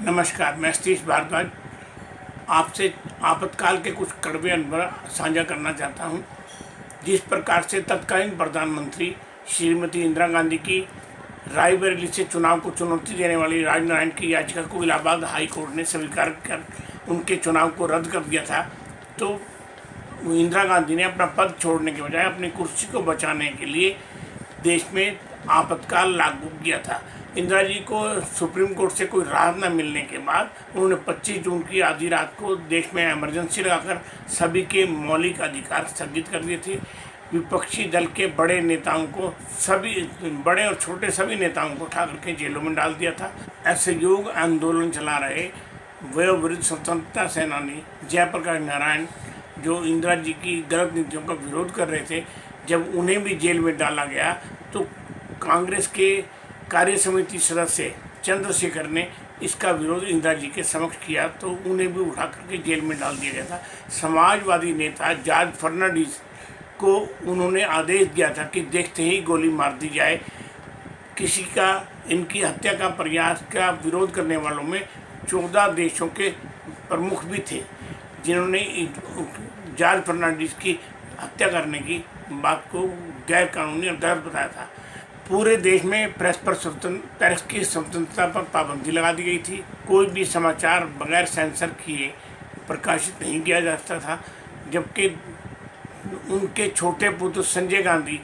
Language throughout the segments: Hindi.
नमस्कार, मैं सतीश भारद्वाज आपसे आपातकाल के कुछ कड़वे अनुभव साझा करना चाहता हूं। जिस प्रकार से तत्कालीन प्रधानमंत्री श्रीमती इंदिरा गांधी की रायबरेली से चुनाव को चुनौती देने वाली राजनारायण की याचिका को इलाहाबाद हाई कोर्ट ने स्वीकार कर उनके चुनाव को रद्द कर दिया था, तो इंदिरा गांधी ने अपना पद छोड़ने के बजाय अपनी कुर्सी को बचाने के लिए देश में आपातकाल लागू किया था। इंदिरा जी को सुप्रीम कोर्ट से कोई राहत न मिलने के बाद उन्होंने 25 जून की आधी रात को देश में इमरजेंसी लगाकर सभी के मौलिक अधिकार स्थगित कर दिए थे। विपक्षी दल के बड़े नेताओं को, सभी बड़े और छोटे सभी नेताओं को उठा करके जेलों में डाल दिया था। असहयोग आंदोलन चला रहे वयोवृद्ध स्वतंत्रता सेनानी जयप्रकाश नारायण, जो इंदिरा जी की गलत नीतियों का विरोध कर रहे थे, जब उन्हें भी जेल में डाला गया तो कांग्रेस के कार्य समिति सदस्य चंद्रशेखर ने इसका विरोध इंदिरा जी के समक्ष किया, तो उन्हें भी उठा करके जेल में डाल दिया गया था। समाजवादी नेता जॉर्ज फर्नांडिस को उन्होंने आदेश दिया था कि देखते ही गोली मार दी जाए। किसी का इनकी हत्या का प्रयास का विरोध करने वालों में 14 देशों के प्रमुख भी थे, जिन्होंने जॉर्ज फर्नांडिस की हत्या करने की बात को गैर कानूनी और गलत बताया था। पूरे देश में प्रेस की स्वतंत्रता पर पाबंदी लगा दी गई थी। कोई भी समाचार बगैर सेंसर किए प्रकाशित नहीं किया जा सकता था, जबकि उनके छोटे पुत्र संजय गांधी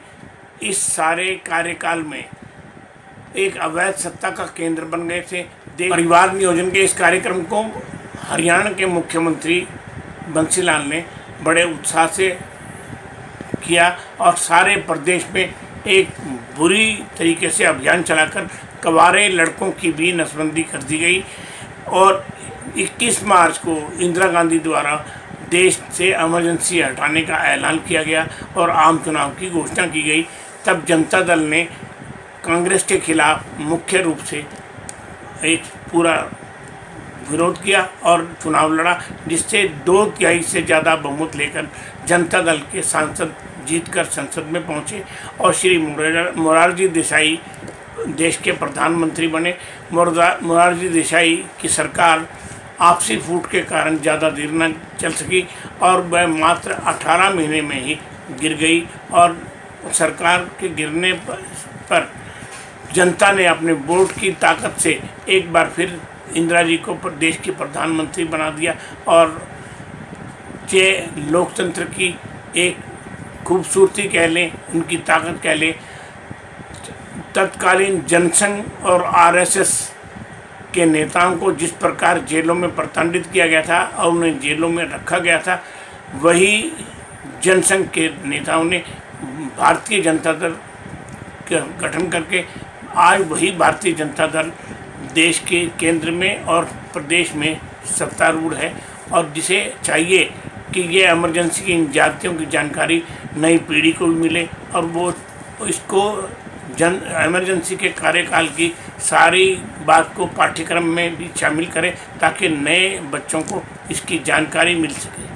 इस सारे कार्यकाल में एक अवैध सत्ता का केंद्र बन गए थे। परिवार नियोजन के इस कार्यक्रम को हरियाणा के मुख्यमंत्री बंसीलाल ने बड़े उत्साह से किया और सारे प्रदेश में एक बुरी तरीके से अभियान चलाकर कवारे लड़कों की भी नसबंदी कर दी गई और 21 मार्च को इंदिरा गांधी द्वारा देश से इमरजेंसी हटाने का ऐलान किया गया और आम चुनाव की घोषणा की गई। तब जनता दल ने कांग्रेस के खिलाफ मुख्य रूप से एक पूरा विरोध किया और चुनाव लड़ा, जिससे 2/3 से ज़्यादा बहुमत लेकर जनता दल के सांसद जीतकर संसद में पहुंचे और श्री मोरारजी देसाई देश के प्रधानमंत्री बने। मोरारजी देसाई की सरकार आपसी फूट के कारण ज़्यादा देर न चल सकी और वह मात्र 18 महीने में ही गिर गई और सरकार के गिरने पर जनता ने अपने वोट की ताकत से एक बार फिर इंदिरा जी को देश की प्रधानमंत्री बना दिया और ये लोकतंत्र की एक खूबसूरती कह लें, उनकी ताकत कह लें। तत्कालीन जनसंघ और आरएसएस के नेताओं को जिस प्रकार जेलों में प्रताड़ित किया गया था और उन्हें जेलों में रखा गया था, वही जनसंघ के नेताओं ने भारतीय जनता दल का गठन करके आज वही भारतीय जनता दल देश के केंद्र में और प्रदेश में सत्तारूढ़ है और जिसे चाहिए कि ये इमरजेंसी की इन जातियों की जानकारी नई पीढ़ी को भी मिले और वो इसको इमरजेंसी के कार्यकाल की सारी बात को पाठ्यक्रम में भी शामिल करें ताकि नए बच्चों को इसकी जानकारी मिल सके।